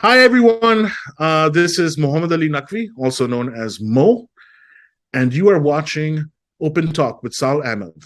Hi everyone, this is Muhammad Ali Naqvi, also known as Mo, and you are watching Open Talk with Sal Ahmed.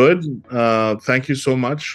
good. Thank you so much.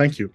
Thank you.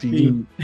3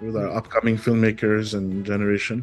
with our upcoming filmmakers and generation,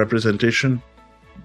representation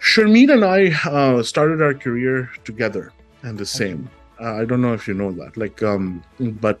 Sharmeen and I started our career together and the same. I don't know if you know that. Like, but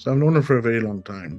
So I've known her for a very long time.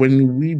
when we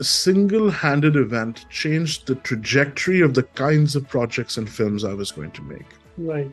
single-handed event changed the trajectory of the kinds of projects and films I was going to make. Right.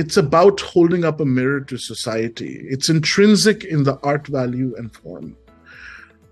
it's about holding up a mirror to society. It's intrinsic in the art value and form.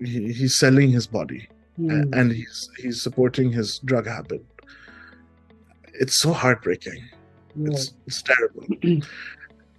he's selling his body and he's supporting his drug habit. It's so heartbreaking. It's terrible.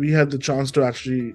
we had the chance to actually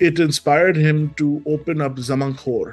it inspired him to open up Zamankhor,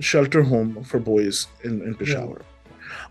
shelter home for boys in Peshawar.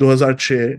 2006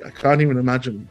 I can't even imagine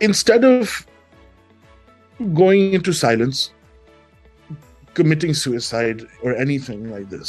instead of going into silence, committing suicide or anything like this,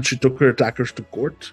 she took her attackers to court,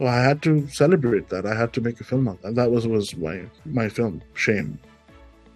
So I had to celebrate that. I had to make a film on that. That was my film, Shame.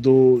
2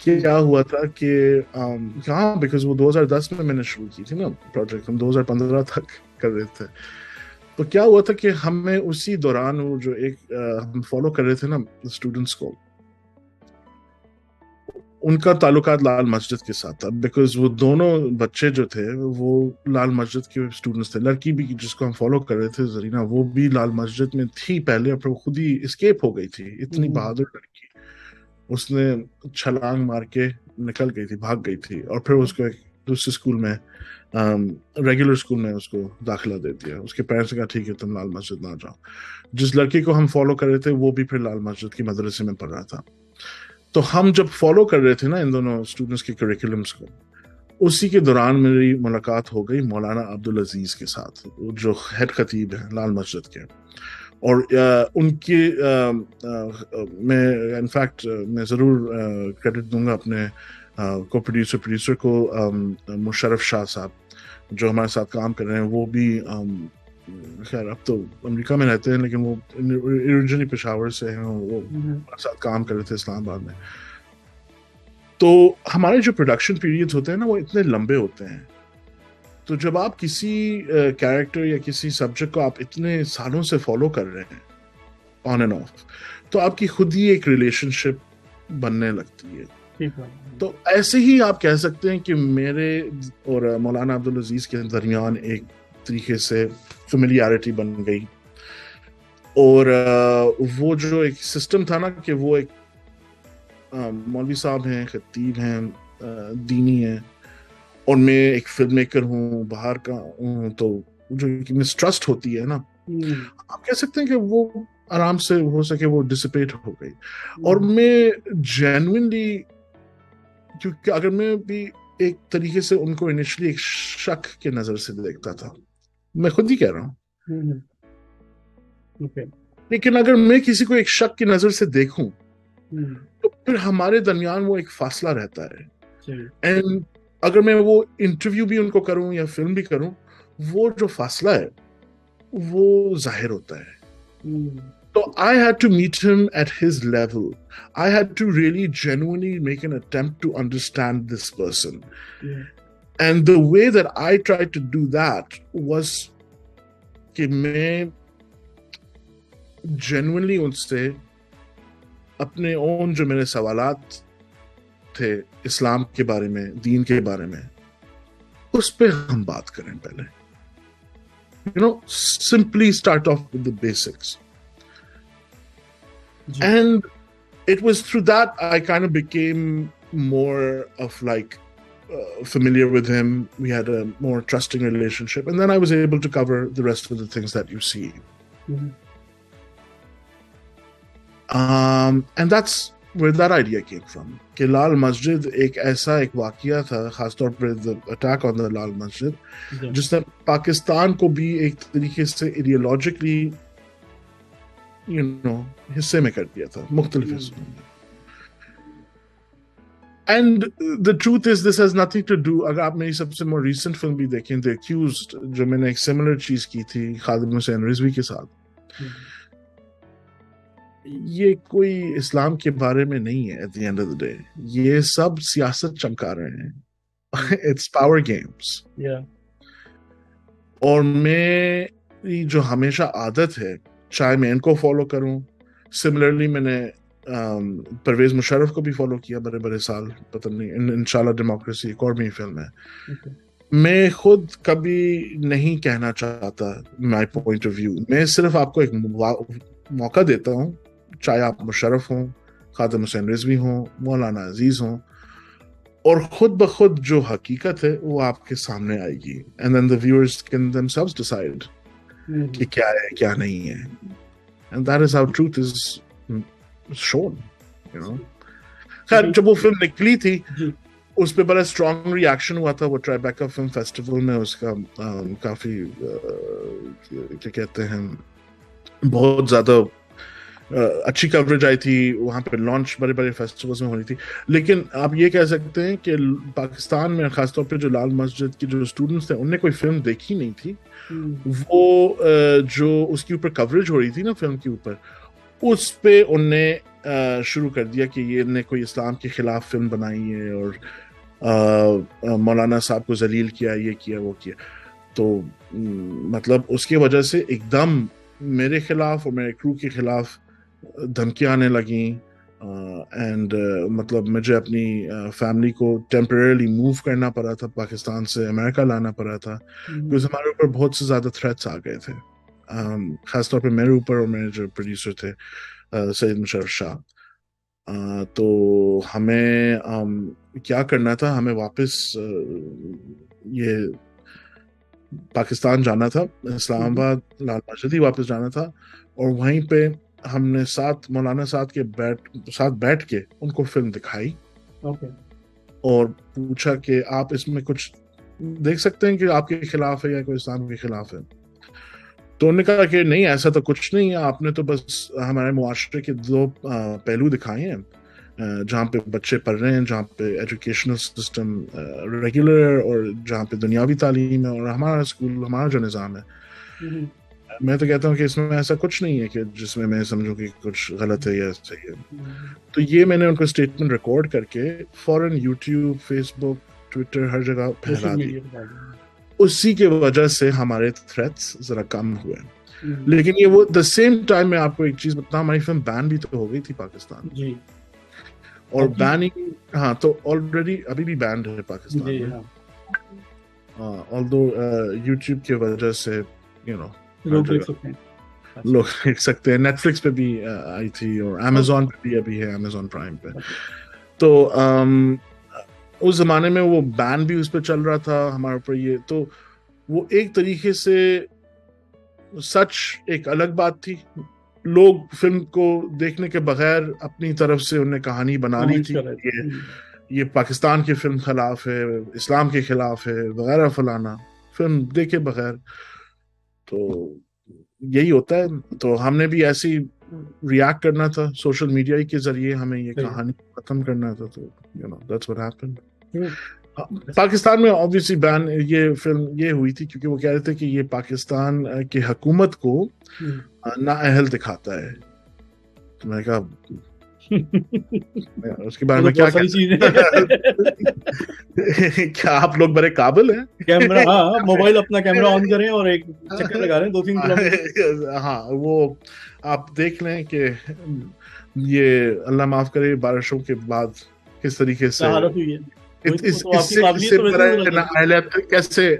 کیا ہوا تھا کہ ہاں because وہ 2010 میں نے شروع کی تھی نا پروجیکٹ, ہم 2015 تک کر رہے تھے. تو کیا ہوا تھا کہ ہمیں اسی دوران وہ جو ایک ہم فالو کر رہے تھے نا اسٹوڈنٹس کو, ان کا تعلقات لال مسجد کے ساتھ تھا, بیکاز وہ دونوں بچے جو تھے وہ لال مسجد کے اسٹوڈنٹس تھے. لڑکی بھی جس کو ہم فالو کر رہے تھے زرینہ, وہ بھی لال مسجد میں تھی پہلے, اور پھر وہ خود ہی اسکیپ ہو گئی تھی. اتنی بہادر لڑکی, اس نے چھلانگ مار کے نکل گئی تھی, بھاگ گئی تھی, اور پھر اس کو ایک دوسرے اسکول میں ریگولر اسکول میں اس کو داخلہ دے دیا. اس کے پیرنٹس نے کہا ٹھیک ہے تم لال مسجد نہ جاؤ. جس لڑکی کو ہم فالو کر رہے تھے وہ بھی پھر لال مسجد کی مدرسے میں پڑھ رہا تھا. تو ہم جب فالو کر رہے تھے نا ان دونوں اسٹوڈنٹس کے کریکولمس کو, اسی کے دوران میری ملاقات ہو گئی مولانا عبدالعزیز کے ساتھ, جو ہیڈ خطیب ہیں لال مسجد کے. اور ان کی میں انفیکٹ میں ضرور کریڈٹ دوں گا اپنے کو پروڈیوسر کو, مشرف شاہ صاحب جو ہمارے ساتھ کام کر رہے ہیں. وہ بھی خیر اب تو امریکہ میں رہتے ہیں, لیکن وہ اوریجنلی پشاور سے ہیں, وہ ہمارے ساتھ کام کر رہے تھے اسلام آباد میں. تو ہمارے جو پروڈکشن پیریڈ ہوتے ہیں نا وہ اتنے لمبے ہوتے ہیں. تو جب آپ کسی کیریکٹر یا کسی سبجیکٹ کو آپ اتنے سالوں سے فالو کر رہے ہیں آن اینڈ آف, تو آپ کی خود ہی ایک ریلیشن شپ بننے لگتی ہے. تو ایسے ہی آپ کہہ سکتے ہیں کہ میرے اور مولانا عبدالعزیز کے درمیان ایک طریقے سے فیملیارٹی بن گئی. اور وہ جو ایک سسٹم تھا نا کہ وہ ایک مولوی صاحب ہیں, خطیب ہیں, دینی ہیں, اور میں ایک فلم میکر ہوں, باہر کا ہوں, تو جو مسٹرسٹ ہوتی ہے نا, آپ کہہ سکتے ہیں کہ وہ آرام سے ہو سکے وہ ڈسپیٹ ہو گئی. اور میں جینوئنلی, کیونکہ اگر میں بھی ایک طریقے سے ان کو انیشلی ایک شک کے نظر سے دیکھتا تھا, میں خود ہی کہہ رہا ہوں, لیکن اگر میں کسی کو ایک شک کی نظر سے دیکھوں تو پھر ہمارے درمیان وہ ایک فاصلہ رہتا ہے. اینڈ اگر میں وہ انٹرویو بھی ان کو کروں یا فلم بھی کروں, وہ جو فاصلہ ہے وہ ظاہر ہوتا ہے. So I had to meet him at his level. I had to really genuinely make an attempt to understand this person. And the way that I tried to do that was کہ میں genuinely ان سے اپنے اون جو میرے سوالات تھے اسلام کے بارے میں, دین کے بارے میں, اس پہ ہم بات کریں پہلے. Simply start off with the basics. And it was through that I kind of became more of like familiar with him. We had a more trusting relationship, and then I was able to cover the rest of the things that you see. And that's where that idea came from. کہ لال مسجد ایک ایسا ایک واقعہ تھا, خاص طور پر the attack on the Lal Masjid, جس نے پاکستان کو بھی ایک طریقے سے ایڈیولوجیکلی حصے میں کر دیا تھا, مختلف حصوں میں. And the truth is this has nothing to do, اگر آپ میری سب سے more recent فلم بھی دیکھیں, The Accused, جو میں نے ایک similar چیز کی تھی خادم حسین رضوی کے ساتھ, یہ کوئی اسلام کے بارے میں نہیں ہے. At the end of the day یہ سب سیاست چمکا رہے ہیں. It's power games. اور میری جو ہمیشہ عادت ہے, چاہے میں ان کو فالو کروں, سملرلی میں نے پرویز مشرف کو بھی فالو کیا بڑے بڑے سال, پتہ نہیں انشاءاللہ ڈیموکریسی ایک اور بھی فلم ہے. میں خود کبھی نہیں کہنا چاہتا مائی پوائنٹ آف ویو, میں صرف آپ کو ایک موقع دیتا ہوں, چاہے آپ مشرف ہوں, خادم حسین رضوی ہوں, مولانا عزیز ہوں, اور خود بخود جو حقیقت ہے وہ آپ کے سامنے آئے گی. And then the viewers can themselves decide کہ کیا ہے کیا نہیں ہے. And that is how truth is shown. خیر جب وہ فلم نکلی تھی اس پہ بڑا اسٹرانگ ریاکشن ہوا تھا. وہ ٹرائبیکا فلم فیسٹیول میں اس کا کافی کیا کہتے ہیں بہت زیادہ اچھی کوریج آئی تھی. وہاں پہ لانچ بڑے بڑے فیسٹیولز میں ہونی تھی. لیکن آپ یہ کہہ سکتے ہیں کہ پاکستان میں خاص طور پہ جو لال مسجد کے جو اسٹوڈنٹس تھے انہوں نے کوئی فلم دیکھی نہیں تھی. وہ جو اس کے اوپر کوریج ہو رہی تھی نا فلم کے اوپر, اس پہ ان نے شروع کر دیا کہ یہ نے کوئی اسلام کے خلاف فلم بنائی ہے اور مولانا صاحب کو ذلیل کیا، یہ کیا وہ کیا. تو مطلب اس کی وجہ سے ایک دم میرے خلاف اور میرے کرو کے خلاف دھمکیاں آنے لگیں. اینڈ مطلب مجھے اپنی فیملی کو ٹیمپریرلی موو کرنا پڑا تھا، پاکستان سے امریکہ لانا پڑا تھا، کیونکہ ہمارے اوپر بہت سے زیادہ تھریٹس آ گئے تھے، خاص طور پہ میرے اوپر اور میرے جو پروڈیوسر تھے سید مشرف شاہ. تو ہمیں کیا کرنا تھا، ہمیں واپس یہ پاکستان جانا تھا، اسلام آباد لال مسجد ہی واپس جانا تھا، اور وہیں پہ ہم نے مولانا صاحب کے ساتھ بیٹھ کے ان کو فلم دکھائی اور پوچھا کہ آپ اس میں کچھ دیکھ سکتے ہیں کہ آپ کے خلاف ہے یا کوئی اسلام کے خلاف ہے. تو انہوں نے کہا کہ نہیں، ایسا تو کچھ نہیں ہے، آپ نے تو بس ہمارے معاشرے کے 2 پہلو دکھائے ہیں، جہاں پہ بچے پڑھ رہے ہیں، جہاں پہ ایجوکیشنل سسٹم ریگولر ہے اور جہاں پہ دنیاوی تعلیم ہے، اور ہمارا اسکول، ہمارا جو نظام ہے. میں تو کہتا ہوں کہ اس میں ایسا کچھ نہیں ہے کہ جس میں میں سمجھوں کہ کچھ غلط ہے یا صحیح ہے. تو یہ میں نے ان کو اسٹیٹمنٹ ریکارڈ کر کے فوراً یوٹیوب، فیس بک، ٹویٹر ہر جگہ پھیلا دی. اسی کی وجہ سے ہمارے تھریٹس ذرا کم ہوئے. لیکن یہ وہ دا سیم ٹائم میں آپ کو ایک چیز بتاؤں، ہماری فلم بین بھی تو ہو گئی تھی پاکستان میں، اور بیننگ ہاں تو آلریڈی ابھی بھی بینڈ ہے پاکستان میں، آلدو یوٹیوب کی وجہ سے لوگ دیکھ سکتے ہیں. نیٹ فلکس پہ بھی آئی تھی اور امیزون پہ بھی ابھی ہے، امیزون پرائم پہ. تو اس زمانے میں وہ بین بھی اس پہ چل رہا تھا ہمارے اوپر. یہ تو وہ ایک طریقے سے سچ ایک الگ بات تھی. لوگ فلم کو دیکھنے کے بغیر اپنی طرف سے انہیں کہانی بنا لی تھی، یہ پاکستان کے فلم خلاف ہے، اسلام کے خلاف ہے وغیرہ فلانا، فلم دیکھے بغیر. تو یہی ہوتا ہے. تو ہم نے بھی ایسی ریاکٹ کرنا تھا سوشل میڈیا کے ذریعے، ہمیں یہ کہانی ختم کرنا تھا. تو that's what happened. پاکستان میں obviously بین یہ فلم یہ ہوئی تھی کیونکہ وہ کہہ رہے تھے کہ یہ پاکستان کی حکومت کو نااہل دکھاتا ہے. تو میں نے کہا اس کے بارے میں کیا کیا آپ لوگ بڑے قابل ہیں، کیمرہ موبائل اپنا کیمرہ آن کریں اور ایک چکر لگا رہے ہیں 2-3 کلومیٹر. ہاں وہ آپ دیکھ لیں کہ یہ اللہ معاف کرے بارشوں کے بعد کس طریقے سے کیسے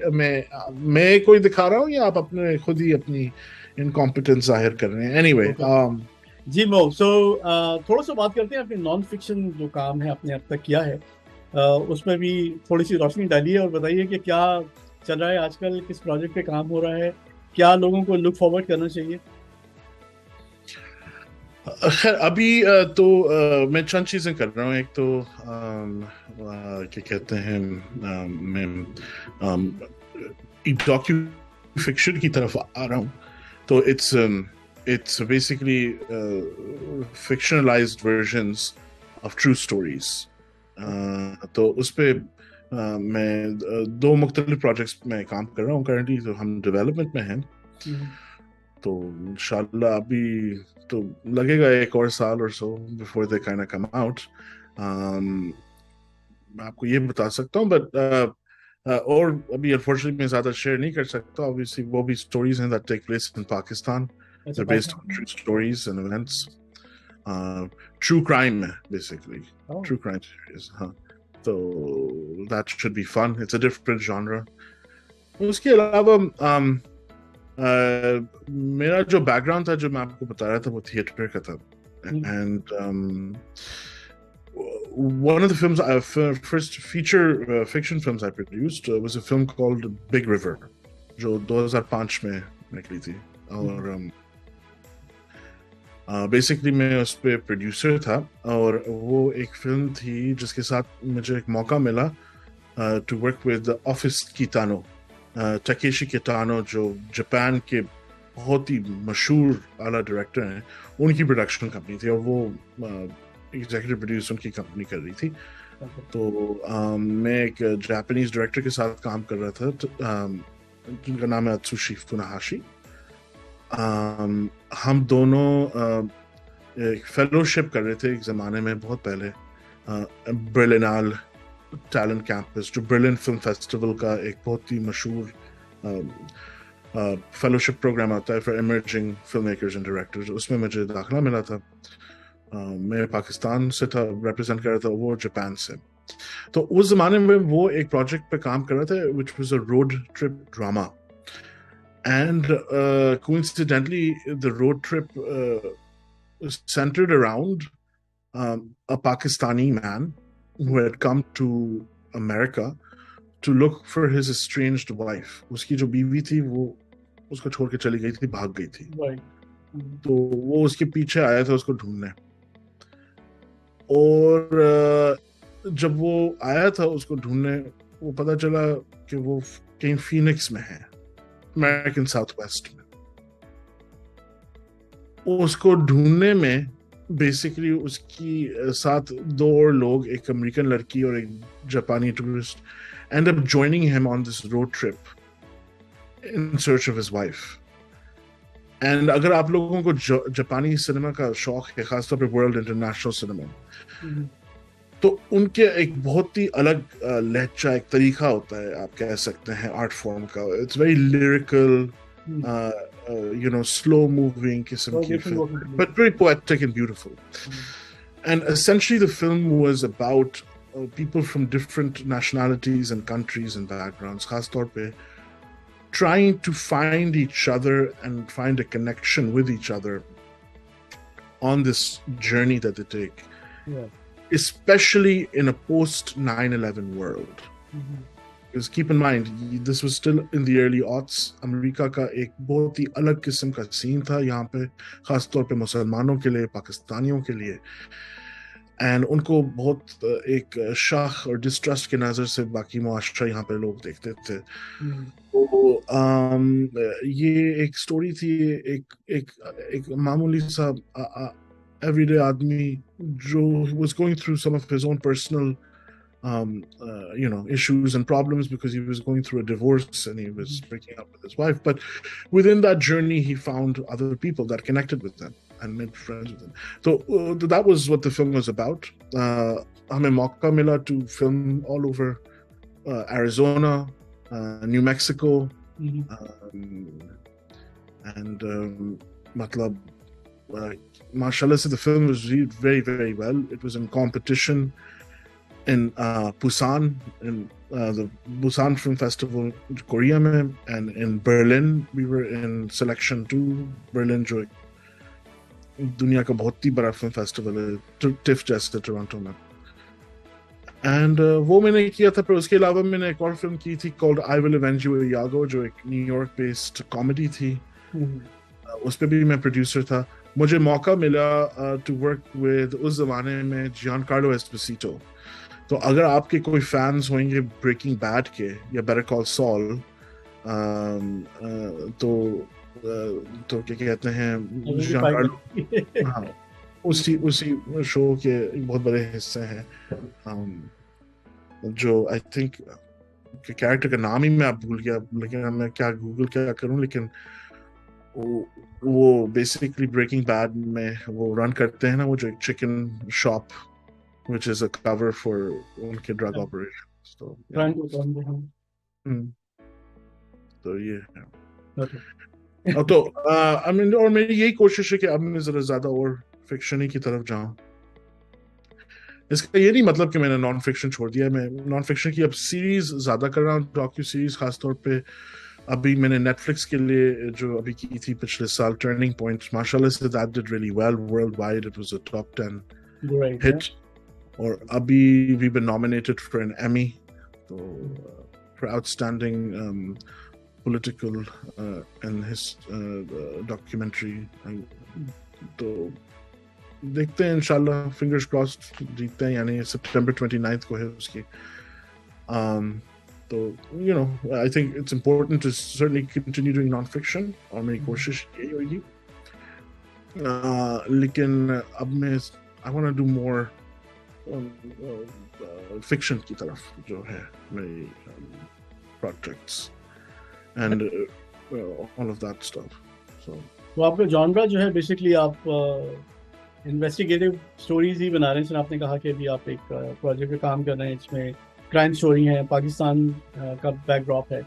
میں کوئی دکھا رہا ہوں یا آپ اپنے خود ہی اپنی انکمپیٹنس ظاہر کر رہے ہیں. اینی وے جی سو تھوڑا سا بات کرتے ہیں اپنے نان فکشن جو کام ہے آپ نے اب تک کیا ہے، اس میں بھی تھوڑی سی روشنی ڈالیے اور بتائیے کہ کیا چل رہا ہے آج کل، کس پروجیکٹ پہ کام ہو رہا ہے، کیا لوگوں کو لک فارورڈ کرنا چاہیے. خیر ابھی تو میں چند چیزیں کر رہا ہوں. ایک تو کیا کہتے ہیں میں ڈاکیو فکشن کی طرف آ رہا ہوں. تو it's basically fictionalized versions of true stories. تو اس پہ میں 2 مختلف پروجیکٹس میں کام کر رہا ہوں کرنٹلی. تو ہم ڈیولپمنٹ میں ہیں، تو انشاءاللہ ابھی تو لگے گا 1 اور سال اور سو before they kind of come out. میں آپ کو یہ بتا سکتا ہوں بٹ اور ابھی انفارچونیٹلی میں زیادہ شیئر نہیں کر سکتا. obviously وہ بھی stories ہیں that take place in Pakistan. They're based on true stories and events. True crime basically. True crime series. So that should be fun. It's a different genre. اس کے علاوہ میرا جو بیک گراؤنڈ تھا جو میں آپ کو بتا رہا تھا وہ تھیٹر کا تھا. And one of the films, first feature fiction films I produced was a film called Big River, جو 2005 میں نکلی تھی. اور بیسکلی میں اس پہ پروڈیوسر تھا، اور وہ ایک فلم تھی جس کے ساتھ مجھے ایک موقع ملا ٹو ورک ود آفس کیٹانو، ٹاکیشی کیٹانو جو جاپان کے بہت ہی مشہور اعلیٰ ڈائریکٹر ہیں. ان کی پروڈکشن کمپنی تھی اور وہ ایگزیکٹو پروڈیوسر کی کمپنی کر رہی تھی. تو میں ایک جاپانیز ڈائریکٹر کے ساتھ کام کر رہا تھا جن کا نام ہے اتسوشی فوناہاشی. ہم دونوں ایک فیلوشپ کر رہے تھے ایک زمانے میں بہت پہلے برلنال ٹیلنٹ کیمپس جو برلن فلم فیسٹیول کا ایک بہت ہی مشہور فیلوشپ پروگرام آتا ہے for emerging film makers and directors. اس میں مجھے داخلہ ملا تھا. میں پاکستان سے تھا ریپرزینٹ کر رہا تھا, وہ جاپان سے. تو اس زمانے میں وہ ایک پروجیکٹ پہ کام کر رہا تھا which was a road trip drama. And coincidentally, the road trip centered around a Pakistani man who had come to America to look for his estranged wife. Uski jo بیوی تھی وہ اس کو چھوڑ کے چلی گئی تھی, بھاگ گئی تھی. تو وہ اس کے پیچھے آیا تھا اس کو ڈھونڈنے. اور جب وہ آیا تھا اس کو ڈھونڈنے, وہ پتا چلا کہ وہ کہیں فینکس میں ہے, امریکن ساؤتھ ویسٹ میں. اس کو ڈھونڈنے میں بیسیکلی اس کی ساتھ 2 اور لوگ, ایک امریکن لڑکی اور ایک جاپانی tourist, and up joining him on this road trip in search of his wife. And اگر آپ لوگوں کو جاپانی سنیما کا شوق ہے, خاص طور پہ ورلڈ انٹرنیشنل سنیما, تو ان کے ایک بہت ہی الگ لہجہ, ایک طریقہ ہوتا ہے آپ کہہ سکتے ہیں آرٹ فارم کا. اٹس ویری لیریکل, slow moving قسم کی film, but very poetic and beautiful. And essentially the film was about people from different nationalities and countries and backgrounds, خاص طور پہ trying to find each other and find a connection with each other on this journey that they take. Yeah. Especially in a post 9/11 world. Because keep in mind, this was still in the early aughts. امریکہ کا ایک بہت ہی الگ قسم کا سین تھا یہاں پہ, خاص طور پہ مسلمانوں کے لیے, پاکستانیوں کے لیے. اینڈ ان کو بہت ایک شاخ اور ڈسٹرسٹ کے نظر سے باقی معاشرہ یہاں پہ لوگ دیکھتے تھے. تو یہ ایک سٹوری تھی, ایک معمولی سا ایوری ڈے آدمی جو was going through some of his own personal issues and problems because he was going through a divorce and he was breaking up with his wife. But within that journey, he found other people that connected with them and made friends with them. So that was what the film was about. Hame mauka mila to film all over Arizona, New Mexico, and matlab mashallah se the film was read very, very well. It was in competition in Busan, in the Busan Film Festival, Korea mein, and in Berlin we were in selection to Berlin, jo دنیا کا بہت ہی بڑا film festival ہے, tough جیسے Toronto میں. And وہ میں نے کیا تھا. پھر اس کے علاوہ میں نے ایک اور فلم کی تھی called I Will Avenge You Iago, جو ایک نیو یارک بیسڈ کامیڈی تھی. اس پہ بھی میں پروڈیوسر تھا. مجھے موقع ملا ٹو ورک ود اس زمانے میں جیان کارلو ایسپوسیٹو. تو اگر آپ کے کوئی فینس ہوئیں گے بریکنگ بیڈ کے یا بیٹر کال سال, تو کیا کہتے ہیں, جیان کارلو ہاں اسی شو کے بہت بڑے حصے ہیں, جو آئی تھنک کیریکٹر کا نام ہی میں آپ بھول گیا, لیکن میں کیا گوگل کیا کروں, لیکن وہ بیسیکلی بریکنگ بیڈ میں وہ رن کرتے ہیں نا, وہ جو ایک chicken shop which is a cover for ان کے ڈرگ operations. تو یہ ہے. تو اور میری یہی کوشش ہے کہ اب میں ذرا زیادہ اور فکشن کی طرف جاؤں. اس کا یہ نہیں مطلب کہ میں نے نان فکشن چھوڑ دیا. میں نان فکشن کی اب سیریز زیادہ کر رہا ہوں, ڈاکیو سیریز خاص طور پہ. ابھی میں نے نیٹ فلکس کے لیے جو ابھی کی تھی پچھلے سال, ٹرننگ پوائنٹ, ماشاء اللہ سے that did really well worldwide. It was a top 10 hit. اور ابھی we've been nominated for an Emmy for outstanding political and his documentary. تو دیکھتے ہیں انشاءاللہ, fingers crossed جیتتے ہیں, یعنی September 29th کو ہے اس کی. تو I think it's important to certainly continue doing non-fiction, اور میری کوشش یہی ہوگی. لیکن اب میں I want to do more fiction کی طرف جو ہے میری projects and all of that stuff. تو آپ کا جانرا جو ہے بیسکلی آپ انویسٹیگیٹو سٹوریز ہی بنا رہے ہیں سر. آپ نے کہا کہ ابھی آپ ایک پروجیکٹ پہ کام کر رہے ہیں جس میں کرائم سٹوری ہے, پاکستان کا بیک ڈراپ ہے.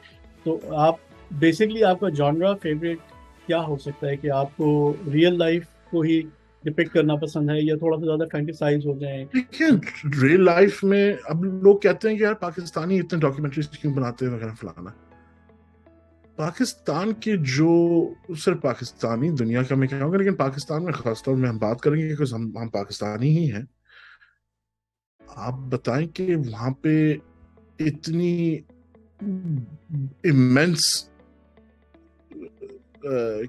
تو آپ بیسکلی آپ کا جانرا فیوریٹ کیا ہو سکتا ہے, کہ آپ کو ریئل لائف کو ہی ڈپکٹ کرنا پسند ہے, یا تھوڑا سا زیادہ فینٹیسائز ہو جائیں؟ دیکھیں ریئل لائف میں اب لوگ کہتے ہیں کہ یار پاکستانی اتنے ڈاکیومنٹریز کیوں بناتے ہیں وغیرہ فلانا. پاکستان کے جو صرف پاکستانی دنیا کا میں کہوں گا, لیکن پاکستان میں خاص طور میں ہم بات کریں گے کہ ہم پاکستانی ہی ہیں. آپ بتائیں کہ وہاں پہ اتنی امینس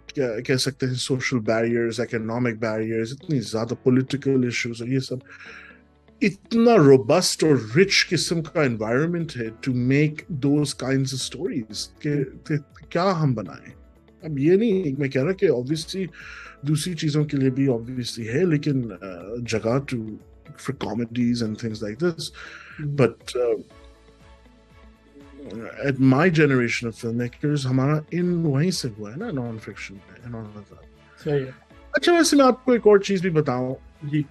کیا کہہ سکتے ہیں سوشل بیریئرز, اکنامک بیریئرز, اتنی زیادہ پولیٹیکل ایشوز, یہ سب اتنا روبسٹ اور رچ قسم کا انوائرمنٹ ہے to make those kinds of stories کہ کیا ہم بنائیں. اب یہ نہیں میں کہہ رہا کہ obviously دوسری چیزوں کے لیے بھی obviously ہے, لیکن جگہ to for comedies and things like this. But at my generation of filmmakers ہمارا ان وہیں سے ہوا ہے نا, نان فکشن میں. صحیح ہے. اچھا ویسے میں آپ کو ایک اور چیز بھی بتاؤں. جی.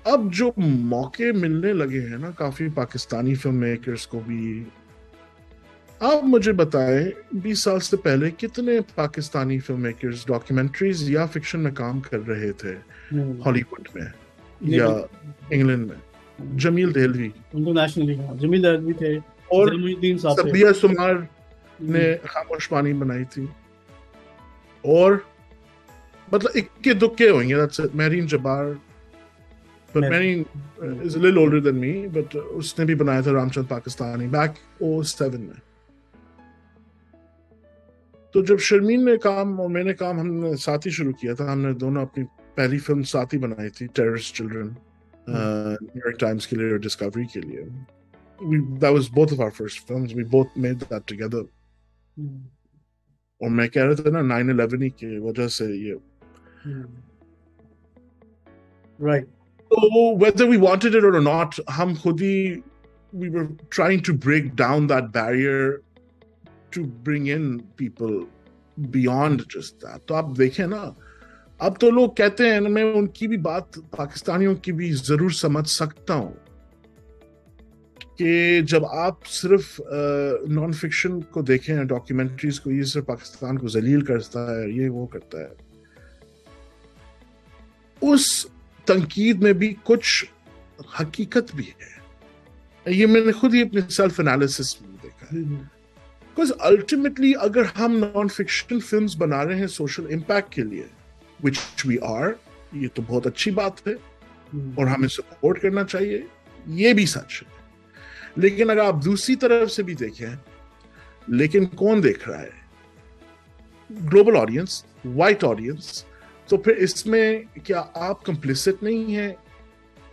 اب جو موقع ملنے لگے ہیں نا کافی پاکستانی فلم میکرز کو بھی, آپ مجھے بتائیں 20 سال سے پہلے کتنے پاکستانی فلم میکرز ڈاکیومنٹریز یا فکشن میں کام کر رہے تھے ہالی ووڈ میں یا انگلینڈ میں؟ جمیل دہلوی انٹرنیشنلی, جمیل دہلوی تھے, اور الدین صاحب تھے, سبیہ سمار نے خاموش پانی بنائی تھی, اور مطلب اکے دکے ہوئیں گے. Marine Jabbar, but Marine is a little older than me, but اس نے بھی بنایا تھا رام چند پاکستانی back 07 میں. تو جب شرمین نے کام اور میں نے کام ہم نے ساتھ ہی شروع کیا تھا, ہم نے دونوں اپنی پہلی فلم ساتھ ہی بنائی تھی, terrorist children, new York Times کے لیے اور ڈسکوری کے لیے. That was both of our first films. We both made that together. اور میں کہہ رہا تھا نا 9/11 کی وجہ سے یہ right. So whether we wanted it or not, ہم خود ہی we were trying to break down that barrier to bring in people beyond just that. تو آپ دیکھیں نا, اب تو لوگ کہتے ہیں, میں ان کی بھی بات پاکستانیوں کی بھی ضرور سمجھ سکتا ہوں, کہ جب آپ صرف نان فکشن کو دیکھیں, ڈاکیومنٹریز کو, یہ صرف پاکستان کو ذلیل کرتا ہے, یہ وہ کرتا ہے. اس تنقید میں بھی کچھ حقیقت بھی ہے. یہ میں نے خود ہی اپنے سیلف انالیسس میں دیکھا ہے. بیکاز الٹیمیٹلی اگر ہم نان فکشن فلمز بنا رہے ہیں سوشل امپیکٹ کے لیے, which we are, یہ تو بہت اچھی بات ہے اور ہمیں سپورٹ کرنا چاہیے, یہ بھی سچ ہے. لیکن اگر آپ دوسری طرف سے بھی دیکھیں, لیکن کون دیکھ رہا ہے؟ Global audience, white audience. تو پھر اس میں کیا آپ کمپلیسٹ نہیں ہیں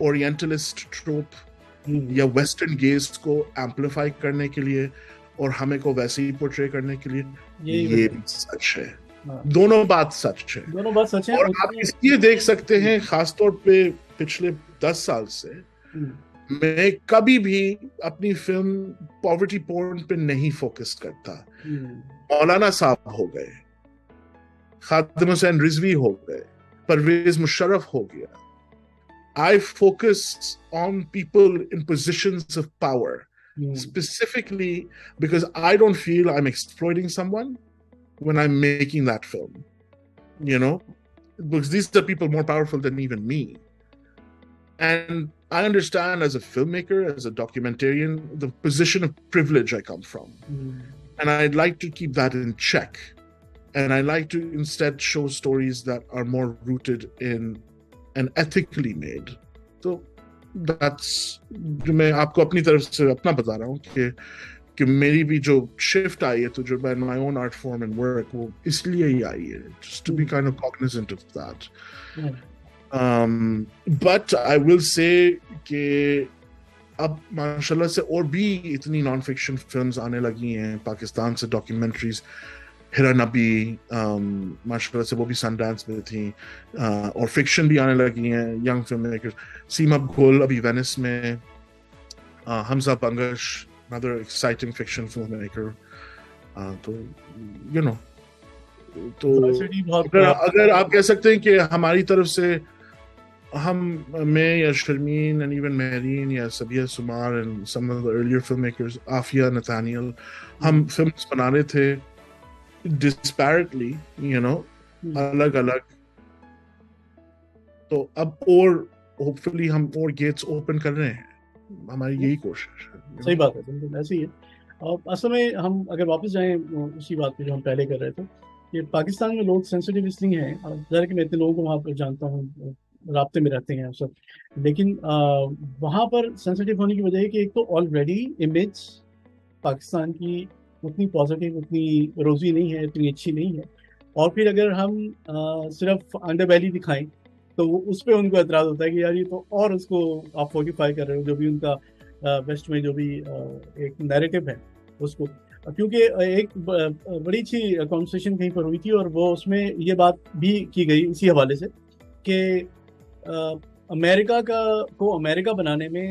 اورینٹلسٹ ٹروپ یا ویسٹرن گیز کو ایمپلیفائی کرنے کے لیے اور ہمیں کو ویسے ہی پورٹری کرنے کے لیے؟ یہ بھی سچ ہے. دونوں بات سچ ہے. اور آپ اس لیے دیکھ سکتے ہیں خاص طور پہ پچھلے 10 سال سے میں کبھی بھی اپنی فلم پاورٹی پورن پہ نہیں فوکس کرتا. مولانا صاحب ہو گئے, خادم حسین رضوی ہو گئے, پرویز مشرف ہو گیا. I focus on people in positions of power, specifically because I don't feel I'm exploiting someone when I'm making that film, you know, because these are people more powerful than even me. And I understand as a filmmaker, as a documentarian, the position of privilege I come from. And I'd like to keep that in check. And I like to instead show stories that are more rooted in and ethically made. So that's جو میں آپ کو اپنی طرف سے اپنا بتا رہا ہوں کہ میری بھی جو شفٹ آئی ہے تجربہ in my own art form and work, وہ اس لیے ہی آئی ہے, just to be kind of cognizant of that. But I will say کہ اب ماشاءاللہ سے اور بھی اتنی نان فکشن فلمز آنے لگی ہیں پاکستان سے, ڈاکیومنٹریز. ہیرا نبی ماشاء اللہ سے وہ بھی سن ڈانس میں تھیں, اور فکشن بھی آنے لگی ہیں ینگ فلم میکرز. سیما گھول ابھی وینس میں, حمزہ Bangash another exciting fiction filmmaker. تو you know تو اگر آپ کہہ سکتے ہیں کہ ہماری طرف سے میں یا شرمین and even مہرین یا سبیہ سمار and some of the earlier filmmakers, Aafia نتانیل, ہم فلمس بنا رہے تھے disparately, الگ الگ. تو اب اور ہوپفلی ہم اور گیٹس اوپن کر رہے ہیں, ہماری یہی کوشش ہے. صحیح بات ہے, بالکل ایسے ہی ہے. اصل میں ہم اگر واپس جائیں اسی بات پہ جو ہم پہلے کر رہے تھے کہ پاکستان میں لوگ سینسیٹیو اس لیے ہیں, ظاہر کہ میں اتنے لوگوں کو وہاں پہ جانتا ہوں, رابطے میں رہتے ہیں سب, لیکن وہاں پر سینسیٹیو ہونے کی وجہ ہے کہ ایک تو آلریڈی امیج پاکستان کی اتنی پازیٹیو, اتنی روزی نہیں ہے, اتنی اچھی نہیں ہے, اور پھر اگر ہم صرف انڈر بیلی دکھائیں تو اس پہ ان کو اعتراض ہوتا ہے کہ یار یہ تو اور اس کو آپ فورٹیفائی کر رہے ہو, جو بھی ان کا ویسٹ میں جو بھی ایک نیریٹو ہے اس کو. کیونکہ ایک بڑی اچھی کانورسیشن کہیں پر ہوئی تھی اور وہ اس میں یہ بات بھی کی گئی اسی حوالے سے کہ امریکہ کو امریکہ بنانے میں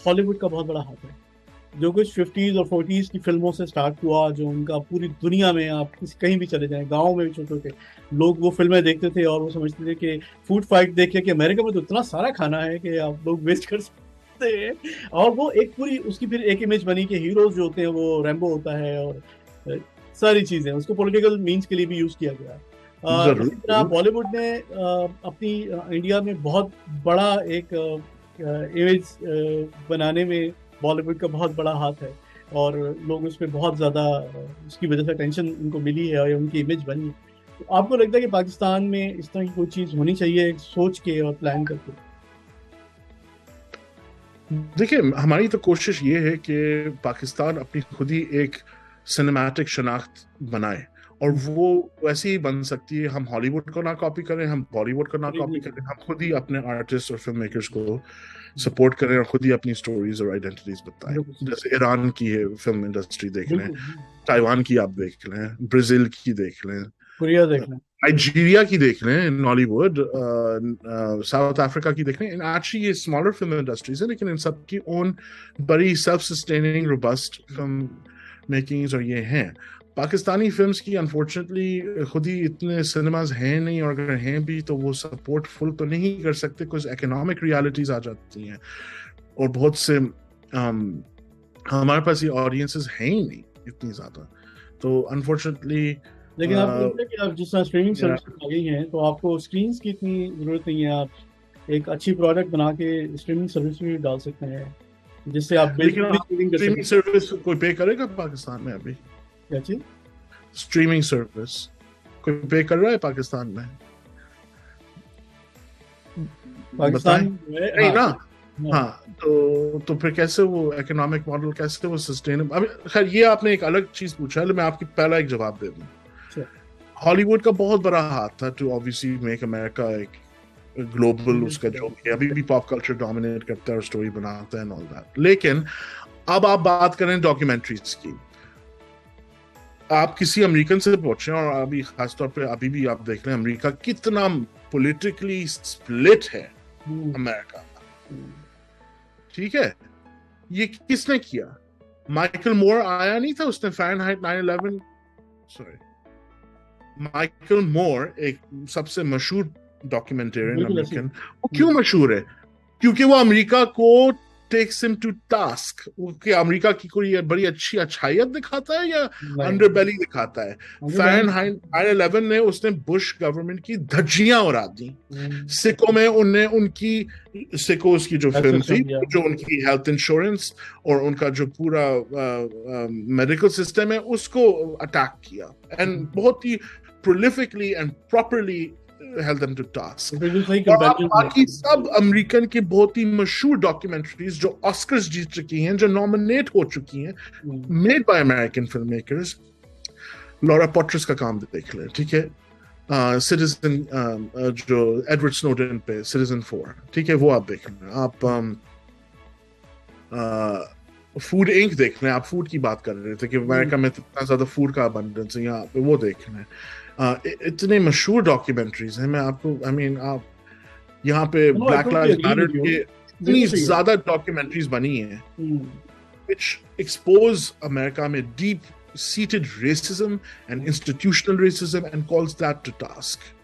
ہالی ووڈ کا بہت بڑا ہاتھ ہے. جو کچھ 50s اور 40s کی فلموں سے سٹارٹ ہوا, جو ان کا پوری دنیا میں آپ کہیں بھی چلے جائیں, گاؤں میں بھی چھوٹے چھوٹے لوگ وہ فلمیں دیکھتے تھے اور وہ سمجھتے تھے کہ فوڈ فائٹ دیکھے کہ امریکہ میں تو اتنا سارا کھانا ہے کہ آپ لوگ ویسٹ کر سکتے ہیں. اور وہ ایک پوری اس کی پھر ایک امیج بنی کہ ہیروز جو ہوتے ہیں وہ ریمبو ہوتا ہے اور ساری چیزیں, اس کو پولیٹیکل مینس کے لیے بھی یوز کیا گیا. اسی طرح بالی ووڈ نے اپنی انڈیا میں بہت بڑا ایک امیج بنانے میں بالی ووڈ کا بہت بڑا ہاتھ ہے, اور لوگ اس پہ بہت زیادہ اس کی وجہ سے ٹینشن ان کو ملی ہے اور ان کی امیج بنی. تو آپ کو لگتا ہے کہ پاکستان میں اس طرح کی کوئی چیز ہونی چاہیے سوچ کے اور پلان کر کے؟ دیکھیں, ہماری تو کوشش یہ ہے کہ پاکستان اپنی خود ہی ایک سنیمیٹک شناخت بنائے, اور وہ ویسے ہی بن سکتی ہے. ہم ہالی ووڈ کو نہ کاپی کریں, ہم بالی ووڈ کو نہ کاپی کریں, ہم خود ہی اپنے آرٹسٹ اور فلم میکرز کو سپورٹ کریں اور خود ہی اپنی سٹوریز اور آئیڈینٹیٹیز بتائیں. جیسے ایران کی ہے فلم انڈسٹری دیکھ لیں, تائیوان کی آپ دیکھ لیں, برازیل کی دیکھ لیں, کوریا دیکھ لیں, نائجیریا کی دیکھ لیں, نالی ووڈ, ساؤتھ افریقہ کی دیکھ لیں. ایکچولی یہ اسمالر فلم انڈسٹریز ہیں, لیکن ان سب کی اون بڑی سیلف سسٹیننگ روبسٹ فلم میکنگز اور یہ ہیں. پاکستانی فلمز کی انفارچونیٹلی خود ہی اتنے سنیماز ہیں نہیں, اور اگر ہیں بھی تو وہ سپورٹ فل تو نہیں کر سکتے, کچھ اکنامک ریالٹیز آ جاتی ہیں, اور بہت سے ہمارے پاس یہ آڈینسز ہیں ہی نہیں اتنی زیادہ. تو انفارچونیٹلی لیکن آپ کو لگتا ہے کہ آپ جس طرح اسٹریمنگ سروس آ گئی ہیں تو آپ کو اسکرینس کی اتنی ضرورت نہیں ہے, آپ ایک اچھی پروڈکٹ بنا کے اسٹریمنگ سروس میں بھی ڈال سکتے ہیں جس سے آپ اسٹریمنگ سروس کوئی پے کرے گا پاکستان میں ابھی؟ کیا چیز اسٹریمنگ سروس کوئی پے کر رہا ہے پاکستان میں؟ پاکستان نہیں نا. ہاں, تو پھر کیسے وہ اکنامک ماڈل, کیسے وہ سسٹینیبل؟ اب خیر یہ آپ نے ایک الگ چیز پوچھا ہے, میں آپ کی پہلا ایک جواب دے دوں. ہالی ووڈ کا بہت بڑا ہاتھ تھا ٹو obviously میک امریکہ ایک گلوبل, اس کا جو ابھی بھی پاپ کلچر ڈومینیٹ کرتا ہے اور اسٹوری بناتا ہے and all that. لیکن اب آپ بات کریں ڈاکیومنٹریز کی, آپ کسی امریکن سے پوچھیں, اور ابھی خاص طور پہ ابھی بھی آپ دیکھ رہے ہیں امریکہ کتنا پولیٹیکلی سپلٹ ہے امریکہ, ٹھیک ہے, یہ کس نے کیا؟ مائیکل مور آیا نہیں تھا, اس نے فahrenheit 9/11 مائیکل مور ایک سب سے مشہور ڈاکیومنٹیرین امریکن. وہ کیوں مشہور ہے؟ کیونکہ وہ امریکہ کو takes him to task, کہ امریکہ کی کوئی بڑی اچھی اچھائیت دکھاتا ہے یا انڈر بیلی دکھاتا ہے. فahrenheit 9/11 نے اس نے بش گورنمنٹ کی دھجیاں اڑا دی. سکھوں میں ان کی سکھوز کی جو فلم تھی, جو ان کی ہیلتھ انشورنس اور ان کا جو پورا میڈیکل سسٹم ہے اس کو اٹیک کیا, اینڈ بہت ہی prolifically and properly held them to task. اور باقی سب امریکن کی بہت ہی مشہور ڈاکیومنٹریز جو آسکرز جیت چکی ہیں, جو نامنیٹ ہو چکی ہیں, made by American filmmakers. لورا پوٹرس کا کام دیکھ لیں, ٹھیک ہے, سٹیزن جو ایڈورڈ سنوڈن پہ سٹیزن 4, ٹھیک ہے, وہ آپ دیکھ لیں. آپ فوڈ انک دیکھ لیں, آپ فوڈ کی بات کر رہے تھے کہ امریکہ میں اتنا زیادہ فوڈ کا ابنڈنس ہے, یہاں پہ وہ دیکھ لیں. اتنے مشہور ڈاکیومنٹریز ہیں. میں آپ کو یہاں پہ بلیک لائیوز میٹر کے اتنی زیادہ ڈاکیومنٹریز بنی ہیں which expose امریکہ میں deep seated racism and institutional racism and calls that to task.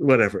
whatever.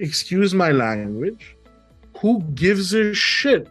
excuse my language who gives a shit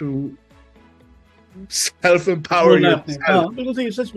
to self empower yourself.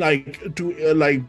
like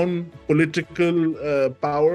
own political power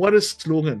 What a slogan.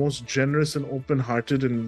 most generous and open hearted in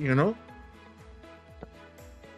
you know.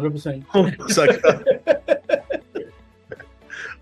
100%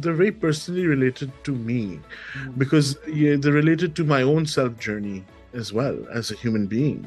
they're very personally related to me because they're related to my own self journey as well as a human being.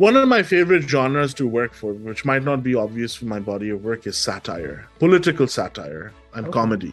One of my favorite genres to work for, which might not be obvious from my body of work, is satire, political satire and comedy.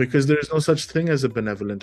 because there is no such thing as a benevolent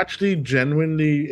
actually genuinely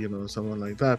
you know someone like that,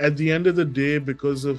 at the end of the day, because of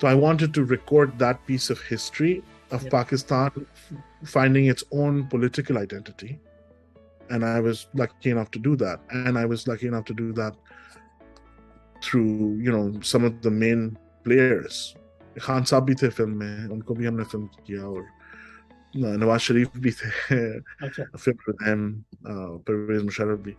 So I wanted to record that piece of history of Pakistan finding its own political identity, and I was lucky enough to do that. And I was lucky enough to do that through, you know, some of the main players. Khan Saab bhi the film mein, unko bhi humne film kiya, aur Nawaz Sharif bhi the film with them, Pervez Musharraf bhi.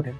Okay.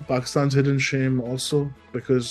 Pakistan's hidden shame also, because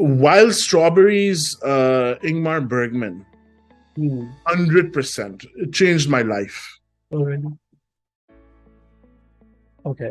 Wild Strawberries, Ingmar Bergman, 100%. It changed my life. Oh, really? Okay.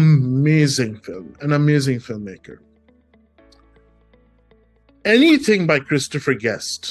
Amazing film, an amazing filmmaker. Anything by Christopher Guest.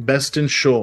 Best in Show,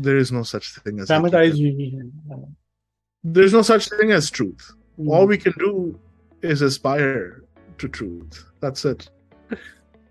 there is no such thing as there is no such thing as truth. All we can do is aspire to truth. That's it.